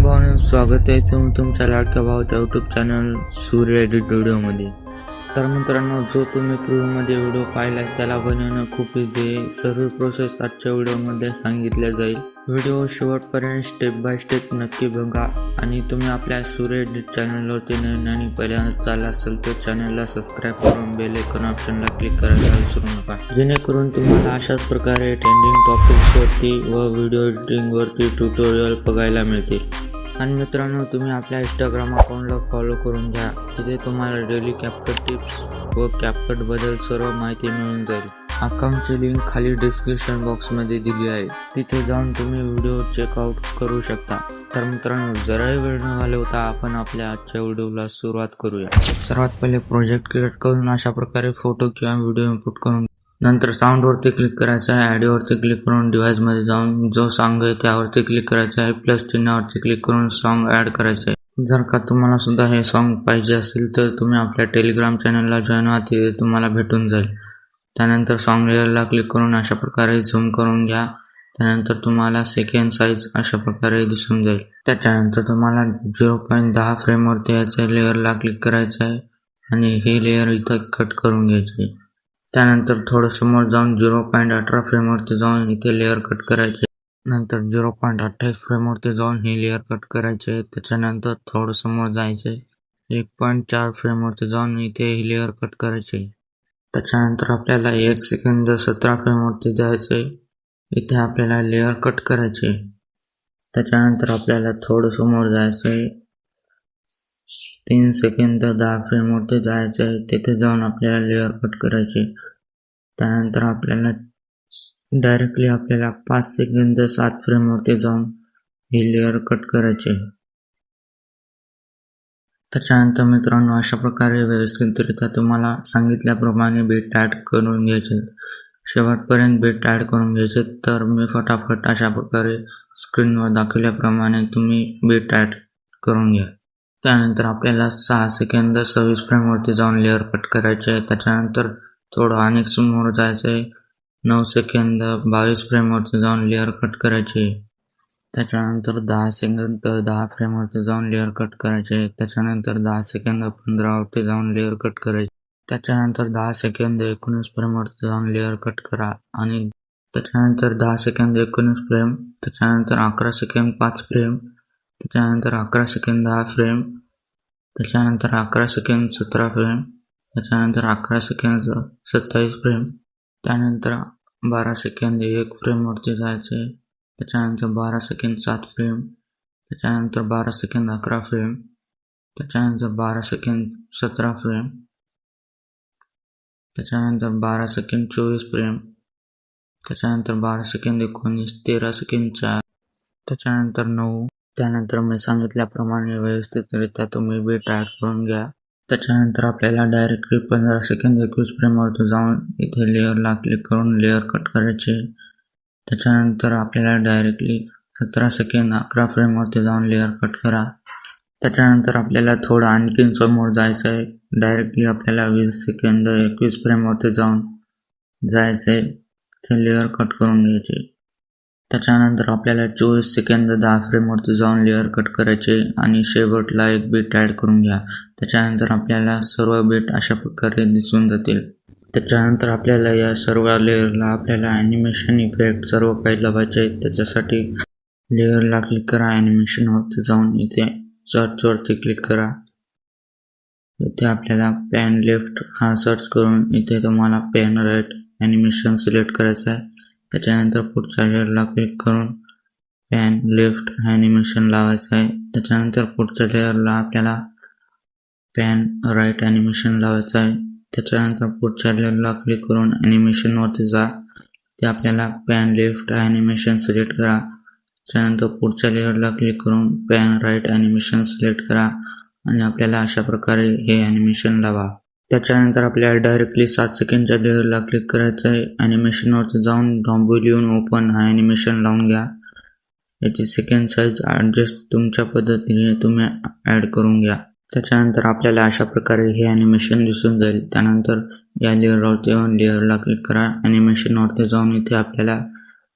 भावना स्वागत आहे तुमच्या लाडक्या भावाच्या यूट्यूब चॅनल सूर्य एडिट व्हिडिओमध्ये। तर मित्रांनो, जो तुम्ही प्रिव्ह्यूमध्ये व्हिडिओ पाहिला त्याला बनवणं खूप इझी आहे। सर्व प्रोसेस आजच्या व्हिडिओमध्ये सांगितल्या जाईल। व्हिडिओ शेवटपर्यंत स्टेप बाय स्टेप नक्की बघा आणि तुम्ही आपल्या सूर्य एडिट चॅनलवरती नवीन आणि पहिल्यांदा आला असेल तर चॅनलला सबस्क्राईब करून बेल आयकॉन ऑप्शनला क्लिक करायला विसरू नका, जेणेकरून तुम्हाला अशाच प्रकारे ट्रेंडिंग टॉपिक्सवरती व व्हिडिओ एडिटिंगवरती ट्युटोरियल बघायला मिळतील। आणि मित्रांनो, तुम्ही आपल्या इंस्टाग्राम अकाउंटला फॉलो करून घ्या, तिथे तुम्हाला डेली कॅपकट टिप्स व कॅपकट बद्दल सर्व माहिती मिळून जाईल। अकाउंटची लिंक खाली डिस्क्रिप्शन बॉक्समध्ये दिली आहे, तिथे जाऊन तुम्ही व्हिडिओ चेकआउट करू शकता। तर मित्रांनो, जराही वेळ न घालवता आपण आपल्या आजच्या व्हिडिओला सुरुवात करूया। सर्वात पहिले प्रोजेक्ट क्रिएट करून अशा प्रकारे फोटो किंवा व्हिडिओ इनपुट करून नंतर साऊंडवरती क्लिक करायचं आहे। ऑडिओवरती क्लिक करून डिव्हाइसमध्ये जाऊन जो सॉन्ग आहे त्यावरती क्लिक करायचं आहे। प्लस चिन्हावरती क्लिक करून सॉन्ग ॲड करायचं आहे। जर का तुम्हाला सुद्धा हे सॉन्ग पाहिजे असेल तर तुम्ही आपल्या टेलिग्राम चॅनलला जॉईन व्हा, तिथे तुम्हाला भेटून जाईल। त्यानंतर सॉन्ग लेअरला क्लिक करून अशा प्रकारे झूम करून घ्या। त्यानंतर तुम्हाला सेकंड साईज अशा प्रकारे दिसून जाईल। त्याच्यानंतर तुम्हाला 0.10 फ्रेमवरती याच्या लेअरला क्लिक करायचं आहे आणि हे लेअर इथं कट करून घ्यायचे। त्यानंतर थोडं समोर जाऊन 0.18 फ्रेमवरती जाऊन इथे लेअर कट करायचे। नंतर 0.28 फ्रेमवरती जाऊन हे लेअर कट करायचे। त्याच्यानंतर थोडं समोर जायचे, 1.4 फ्रेमवरती जाऊन इथे हे लेअर कट करायचे। त्याच्यानंतर आपल्याला 1 सेकंद 17 फ्रेमवरती जायचे, इथे आपल्याला लेअर कट करायचे। त्याच्यानंतर आपल्याला थोडं समोर जायचे, 3 सेकंद 10 फ्रेमवरती जायचे, तिथे जाऊन आपल्याला लेअर कट करायचे। त्यानंतर आपल्याला डायरेक्टली 5 सेकंद 7 फ्रेमवरती जाऊन हे लेअर कट करायचे। त्याच्यानंतर मित्रांनो, अशा प्रकारे व्यवस्थितरित्या तुम्हाला सांगितल्याप्रमाणे बीट ॲड करून घ्यायचे। शेवटपर्यंत बीट ॲड करून घ्यायचे। तर मी फटाफट अशा प्रकारे स्क्रीनवर दाखवल्याप्रमाणे तुम्ही बीट ॲड करून घ्या। त्यानंतर आपल्याला 6 सेकंद 26 फ्रेमवरती जाऊन लेअर कट करायचे आहे। त्याच्यानंतर थोडं अनेक समोर जायचं आहे, 9 सेकंद 22 फ्रेमवरती जाऊन लेअर कट करायचे। त्याच्यानंतर 10 सेकंद 10 फ्रेमवरती जाऊन लेअर कट करायचे। त्याच्यानंतर 10 सेकंद 15 वरती जाऊन लेअर कट करायचे। त्याच्यानंतर 10 सेकंद 19 फ्रेमवरती जाऊन लेअर कट करा आणि त्याच्यानंतर 10 सेकंद 19 फ्रेम, त्याच्यानंतर 11 सेकंद 5 फ्रेम, त्याच्यानंतर 11 सेकंद 10 फ्रेम, त्याच्यानंतर 11 सेकंद 17 फ्रेम, त्याच्यानंतर 11 सेकंद 27 फ्रेम, त्यानंतर 12 सेकंद 1 फ्रेमवरती जायचे। त्याच्यानंतर 12 सेकंद 7 फ्रेम, त्याच्यानंतर 12 सेकंद 11 फ्रेम, त्याच्यानंतर 12 सेकंद 17 फ्रेम, त्याच्यानंतर 12 सेकंद 24 फ्रेम, त्याच्यानंतर 12 सेकंद 19, 13 सेकंद 4, त्याच्यानंतर 9। त्यानंतर मी सांगितल्याप्रमाणे व्यवस्थितरित्या तुम्ही बीट ॲड करून घ्या। त्याच्यानंतर आपल्याला डायरेक्टली 15 सेकंद 21 फ्रेमवरती जाऊन इथे लेअरला क्लिक करून लेअर कट करायचे। त्याच्यानंतर आपल्याला डायरेक्टली 17 सेकंद 11 फ्रेमवरती जाऊन लेअर कट करा। त्याच्यानंतर आपल्याला थोडं आणखीन समोर जायचं आहे, डायरेक्टली आपल्याला 20 सेकंद 21 फ्रेमवरती जाऊन जायचं आहे, ते लेअर कट करून घ्यायचे। त्याच्यानंतर आपल्याला 24 सेकंद 10 फ्रेमवरती जाऊन लेअर कट करायचे आणि शेवटला एक बीट ॲड करून घ्या। त्याच्यानंतर आपल्याला सर्व बीट अशा प्रकारे दिसून जातील। त्याच्यानंतर आपल्याला या सर्व लेअरला आपल्याला ॲनिमेशन इफेक्ट सर्व काही लावायचे आहेत। त्याच्यासाठी लेअरला क्लिक करा, ॲनिमेशनवरती जाऊन इथे सर्चवरती क्लिक करा। इथे आपल्याला पॅन लेफ्ट हा सर्च करून इथे तुम्हाला पॅन राईट ॲनिमेशन सिलेक्ट करायचं आहे। त्याच्यानंतर पुढच्या लेअरला क्लिक करून पॅन लेफ्ट ॲनिमेशन लावायचं आहे। त्याच्यानंतर पुढच्या लेअरला आपल्याला पॅन राईट ॲनिमेशन लावायचं आहे। त्याच्यानंतर पुढच्या लेअरला क्लिक करून ॲनिमेशनवरती जा, ते आपल्याला पॅन लेफ्ट ॲनिमेशन सिलेक्ट करा। त्याच्यानंतर पुढच्या लेअरला क्लिक करून पॅन राईट ॲनिमेशन सिलेक्ट करा आणि आपल्याला अशा प्रकारे हे ॲनिमेशन लावा। त्याच्यानंतर आपल्याला डायरेक्टली 7 सेकंडच्या लेअरला क्लिक करायचं आहे। ॲनिमेशनवरती जाऊन डॉम्बुलियन ओपन हा ॲनिमेशन लावून घ्या। याची सेकंड साईज ॲडजस्ट तुमच्या पद्धतीने तुम्ही ॲड करून घ्या। त्याच्यानंतर आपल्याला अशा प्रकारे हे ॲनिमेशन दिसून जाईल। त्यानंतर या लेअरवरती जाऊन लेअरला क्लिक करा, ॲनिमेशनवरती जाऊन इथे आपल्याला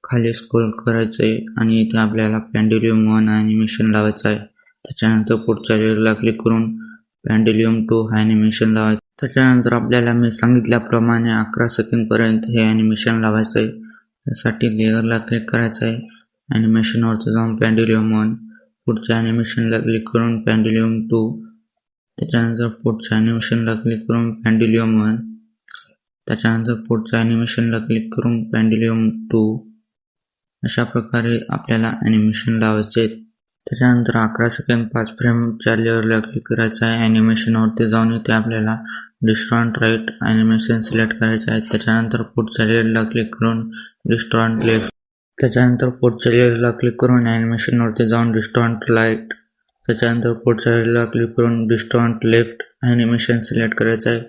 खाली स्क्रोल करायचं आहे आणि इथे आपल्याला पेंडुलम 1 ॲनिमेशन लावायचं आहे. त्याच्यानंतर पुढच्या लेअरला क्लिक करून पेंडुलम 2 ॲनिमेशन लावायचं. त्याच्यानंतर आपल्याला मी सांगितल्याप्रमाणे 11 सेकंदपर्यंत हे ॲनिमेशन लावायचं आहे. त्यासाठी लेअरला क्लिक करायचं आहे. ॲनिमेशनवरती जाऊन पेंडुलम 1, पुढच्या ॲनिमेशनला क्लिक करून पेंडुलम 2, त्याच्यानंतर पुढच्या ॲनिमेशनला क्लिक करून पेंडुलम 1, त्याच्यानंतर पुढच्या ॲनिमेशनला क्लिक करून पेंडुलम 2. अशा प्रकारे आपल्याला ॲनिमेशन लावायचे आहेत. त्याच्यानंतर 11 सेकंद 5 फ्रेमच्या लेअरला क्लिक करायचं आहे. ॲनिमेशनवरती जाऊन इथे आपल्याला डिस्टॉर्ट राईट ॲनिमेशन सिलेक्ट करायचं आहे. त्याच्यानंतर पुढच्या लेअरला क्लिक करून डिस्टॉर्ट लेफ्ट, त्याच्यानंतर पुढच्या लेअरला क्लिक करून ॲनिमेशनवरती जाऊन डिस्टॉर्ट राईट, त्याच्यानंतर पुढच्या लेअरला क्लिक करून डिस्टॉर्ट लेफ्ट ॲनिमेशन सिलेक्ट करायचं आहे.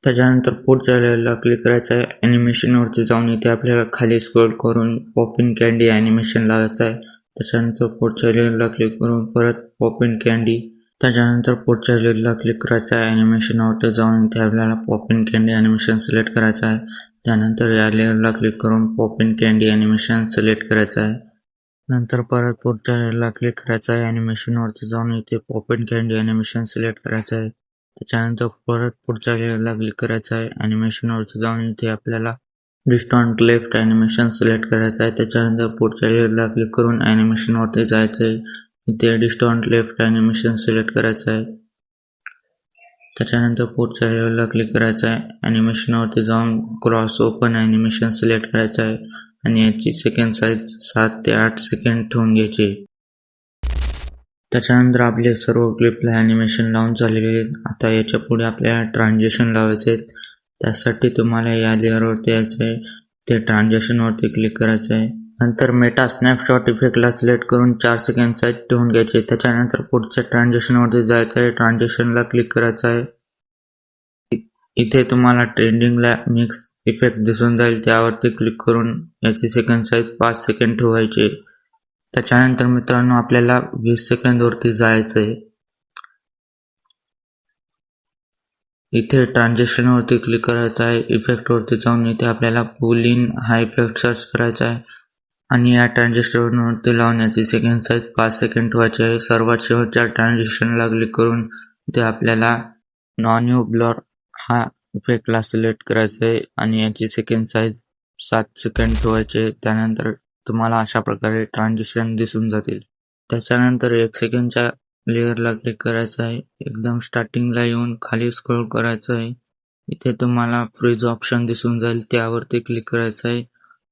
त्याच्यानंतर पुढच्या लेअरला क्लिक करायचं आहे. ॲनिमेशनवरती जाऊन इथे आपल्याला खाली स्क्रोल करून पॉपिन कँडी ॲनिमेशन लावायचं आहे. त्याच्यानंतर पुढच्या लेअरला क्लिक करून परत पॉपिन कँडी, त्याच्यानंतर पुढच्या लेअरला क्लिक करायचं आहे. ॲनिमेशनवरती जाऊन इथे आपल्याला पॉपिन कँडी ॲनिमेशन सिलेक्ट करायचं आहे. त्यानंतर या लेअरला क्लिक करून पॉपिन कँडी ॲनिमेशन सिलेक्ट करायचं आहे. नंतर परत पुढच्या लेअरला क्लिक करायचं आहे. ॲनिमेशनवरती जाऊन इथे पॉपिन कँडी ॲनिमेशन सिलेक्ट करायचं आहे. त्याच्यानंतर परत पुढच्या लेअरला क्लिक करायचं आहे. ॲनिमेशनवरती जाऊन इथे आपल्याला डिस्टॉर्ट लेफ्ट ॲनिमेशन सिलेक्ट करायचं आहे. त्याच्यानंतर पुढच्या लेअरला क्लिक करून ॲनिमेशनवरती जायचं आहे. इथे डिस्टॉर्ट लेफ्ट ॲनिमेशन सिलेक्ट करायचं आहे. त्याच्यानंतर पुढच्या लेअरला क्लिक करायचं आहे. ॲनिमेशनवरती जाऊन क्रॉस ओपन ॲनिमेशन सिलेक्ट करायचं आहे आणि याची सेकंड साईज 7 ते 8 सेकंद ठेवून घ्यायची. त्याच्यानंतर आपले सर्व क्लिपला ॲनिमेशन लावून झालेले आहेत. आता याच्या पुढे आपल्याला ट्रान्झिशन लावायचे आहेत. त्यासाठी तुम्हाला या लेअरवरती यायचं आहे. ते ट्रान्झिशनवरती क्लिक करायचं आहे. नंतर मेटा स्नॅपशॉट इफेक्टला सिलेक्ट करून 4 सेकंद साईज ठेवून घ्यायचे. त्याच्यानंतर पुढच्या ट्रान्झिशनवरती जायचं आहे. ट्रान्झिशनला क्लिक करायचं आहे. इथे तुम्हाला ट्रेंडिंगला मिक्स इफेक्ट दिसून जाईल, त्यावरती क्लिक करून याची सेकंड साईज 5 सेकंद ठेवायची. त्याच्यानंतर मित्रांनो आपल्याला 20 सेकंदवरती जायचं आहे. इथे ट्रान्झिशनवरती क्लिक करायचं आहे. इफेक्टवरती जाऊन इथे आपल्याला पुल इन हा इफेक्ट सर्च करायचा आहे आणि या ट्रान्झिशनवरती लावून याची सेकंड साईज 5 सेकंद ठेवायची आहे. सर्वात शेवटच्या ट्रान्झिशनला क्लिक करून इथे आपल्याला नॉन यू ब्लर हा इफेक्टला सिलेक्ट करायचं आहे आणि याची सेकंड साईज 7 सेकंद ठेवायचे. त्यानंतर तुम्हाला अशा प्रकारे ट्रान्झिशन दिसून जातील. त्याच्यानंतर 1 सेकंडच्या लेअरला क्लिक करायचं आहे. एकदम स्टार्टिंगला येऊन खाली स्क्रोल करायचं आहे. इथे तुम्हाला फ्रीज ऑप्शन दिसून जाईल, त्यावरती क्लिक करायचं आहे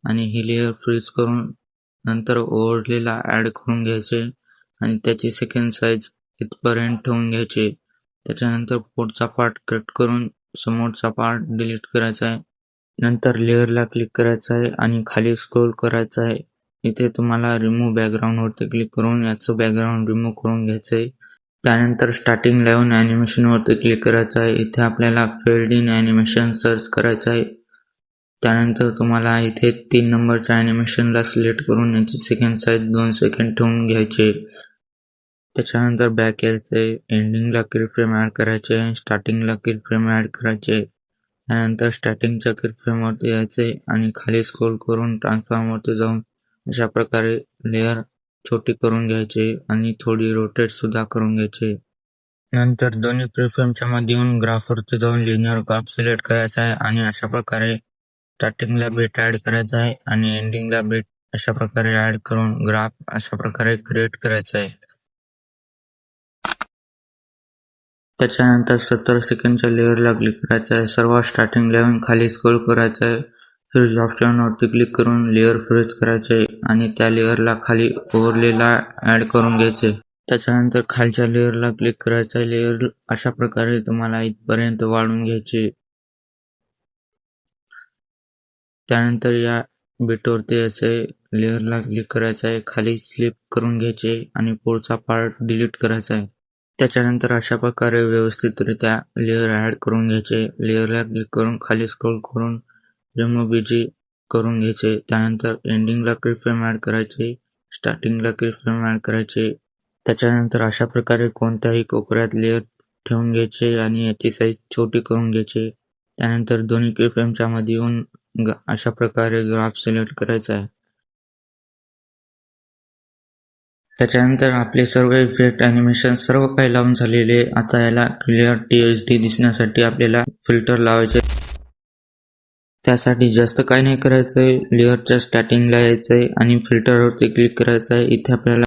आणि ही लेअर फ्रीज करून नंतर ओव्हरलेला ॲड करून घ्यायचे आणि त्याची सेकंड साईज इथपर्यंत ठेवून घ्यायची. त्याच्यानंतर पुढचा पार्ट कट करून समोरचा पार्ट डिलीट करायचा आहे. नंतर लेअरला क्लिक करायचं आहे आणि खाली स्क्रोल करायचं आहे. इथे तुम्हाला रिमूव्ह बॅकग्राऊंडवरती क्लिक करून याचं बॅकग्राऊंड रिमूव्ह करून घ्यायचं आहे. त्यानंतर स्टार्टिंगला येऊन ॲनिमेशनवरती क्लिक करायचं आहे. इथे आपल्याला फेड इन ॲनिमेशन सर्च करायचं आहे. त्यानंतर तुम्हाला इथे 3 नंबरच्या ॲनिमेशनला सिलेक्ट करून याची सेकंड साईज 2 सेकंद ठेवून घ्यायचे. त्याच्यानंतर बॅक यायचं आहे. एंडिंगला कीफ्रेम ॲड करायचे आहे. स्टार्टिंगला कीफ्रेम ॲड करायचे. त्यानंतर स्टार्टिंगच्या कीफ्रेमवरती यायचे आणि खाली स्क्रोल करून ट्रान्सफॉर्मवरती जाऊन अशा प्रकारे लेअर छोटी करून घ्यायचे आणि थोडी रोटेट सुद्धा करून घ्यायचे. नंतर दोन्ही कीफ्रेमच्या मध्ये येऊन ग्राफवरती जाऊन लिनियर ग्राफ सिलेक्ट करायचा आहे आणि अशा प्रकारे स्टार्टिंगला बीट ॲड करायचा आहे आणि एंडिंगला बीट अशा प्रकारे ॲड करून ग्राफ अशा प्रकारे क्रिएट करायचा आहे. त्याच्यानंतर 70 सेकंडच्या लेअरला क्लिक करायचं आहे. सर्वात स्टार्टिंगला येऊन खाली स्क्रोल करायचं आहे. फ्रीज ऑप्शनवरती क्लिक करून लेअर फ्रीज करायचे आणि त्या लेअरला खाली ओव्हरलेला ॲड करून घ्यायचे. त्याच्यानंतर खालच्या लेअरला क्लिक करायचं आहे. लेअर अशा प्रकारे तुम्हाला इथपर्यंत वाढून घ्यायचे. त्यानंतर या बीटवरती यायचे, लेअरला क्लिक करायचं आहे. खाली स्लिप करून घ्यायचे आणि पुढचा पार्ट डिलीट करायचा आहे. त्याच्यानंतर अशा प्रकारे व्यवस्थितरित्या लेअर ॲड करून घ्यायचे. लेअरला क्लिक करून खाली स्क्रोल करून रिमूव्ह बीजी करून घ्यायचे. त्यानंतर एंडिंगला कीफ्रेम ॲड करायचे. स्टार्टिंगला कीफ्रेम ॲड करायचे. त्याच्यानंतर अशा प्रकारे कोणत्याही कोपऱ्यात लेअर ठेवून घ्यायचे आणि याची साईज छोटी करून घ्यायचे. त्यानंतर दोन्ही कीफ्रेमच्या मध्ये येऊन अशा प्रकारे ग्राफ सिलेक्ट करायचा आहे. त्याच्यानंतर आपले सर्व इफेक्ट ॲनिमेशन सर्व काही लावून झालेले. आता याला क्लिअरिटी HD दिसण्यासाठी आपल्याला फिल्टर लावायचे. त्यासाठी जास्त काही नाही करायचंय, लेअरच्या स्टार्टिंगला यायचंय आणि फिल्टरवरती क्लिक करायचंय. इथे आपल्याला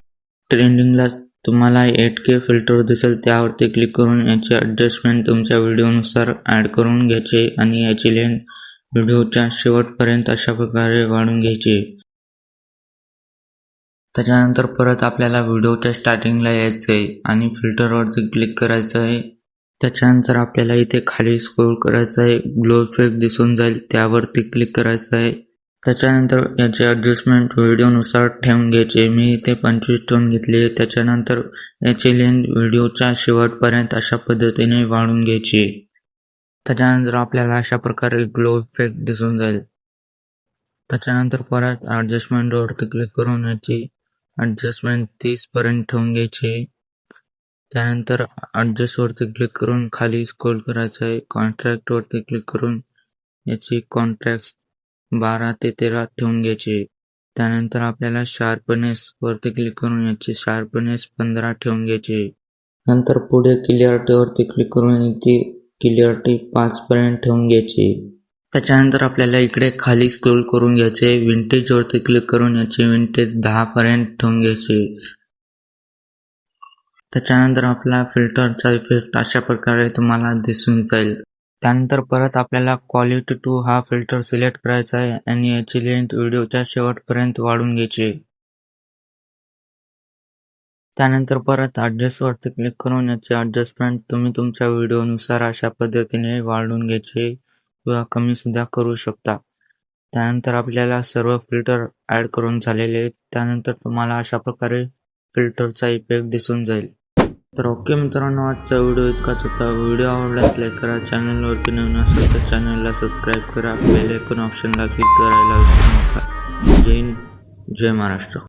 ट्रेंडिंगला तुम्हाला 8K फिल्टर दिसेल, त्यावरती क्लिक करून याची ॲडजस्टमेंट तुमच्या व्हिडिओनुसार ॲड करून घ्यायचे आणि याची लेंथ व्हिडिओच्या शेवटपर्यंत अशा प्रकारे वाढवून घ्यायची. त्याच्यानंतर परत आपल्याला व्हिडिओच्या स्टार्टिंगला यायचं आहे आणि फिल्टरवरती क्लिक करायचं आहे. त्याच्यानंतर आपल्याला इथे खाली स्क्रोल करायचं आहे, ग्लो इफेक्ट दिसून जाईल, त्यावरती क्लिक करायचं आहे. त्याच्यानंतर याची ॲडजस्टमेंट व्हिडिओनुसार ठेवून घ्यायची. मी इथे 25 ठेवून घेतली आहे. त्याच्यानंतर याची लेंथ व्हिडिओच्या शेवटपर्यंत अशा पद्धतीने वाढवून घ्यायची. त्याच्यानंतर आपल्याला अशा प्रकारे ग्लो इफेक्ट दिसून जाईल. त्याच्यानंतर परत ॲडजस्टमेंटवरती क्लिक करून याची ॲडजस्टमेंट 30 पर्यंत ठेवून घ्यायची. त्यानंतर ॲडजस्टवरती क्लिक करून खाली स्क्रोल करायचं आहे. कॉन्ट्रॅक्टवरती क्लिक करून याची कॉन्ट्रॅक्ट 12 ते 13 ठेवून घ्यायची. त्यानंतर आपल्याला शार्पनेस वरती क्लिक करून याची शार्पनेस 15 ठेवून घ्यायची. नंतर पुढे क्लिअरिटीवरती क्लिक करून याची क्लिअरिटी 5 पर्यंत ठेवून घ्यायची. त्याच्यानंतर आपल्याला इकडे खाली स्क्रोल करून घ्यायचे. विंटेजवरती क्लिक करून याची विंटेज 10 पर्यंत ठेवून घ्यायची. त्याच्यानंतर आपला फिल्टरचा इफेक्ट अशा प्रकारे तुम्हाला दिसून जाईल. त्यानंतर परत आपल्याला क्वालिटी 2 हा फिल्टर सिलेक्ट करायचा आहे आणि याची लेंथ व्हिडिओच्या शेवटपर्यंत वाढवून घ्यायची. त्यानंतर परत ॲडजस्टवरती क्लिक करून याची ॲडजस्टमेंट तुम्ही तुमच्या व्हिडिओनुसार अशा पद्धतीने वाढवून घ्यायचे किंवा कमी सुद्धा करू शकता. त्यानंतर आपल्याला सर्व फिल्टर ॲड करून झालेले आहेत. त्यानंतर तुम्हाला अशा प्रकारे फिल्टरचा इफेक्ट दिसून जाईल. तर ओके मित्रांनो, आजचा व्हिडिओ इतकाच होता. व्हिडिओ आवडल्यास लाईक करा, चॅनलवरती नवीन असेल तर चॅनलला सबस्क्राईब करा, बेल आयकॉन ऑप्शनला क्लिक करायला विसरू नका. जय हिंद, जय महाराष्ट्र.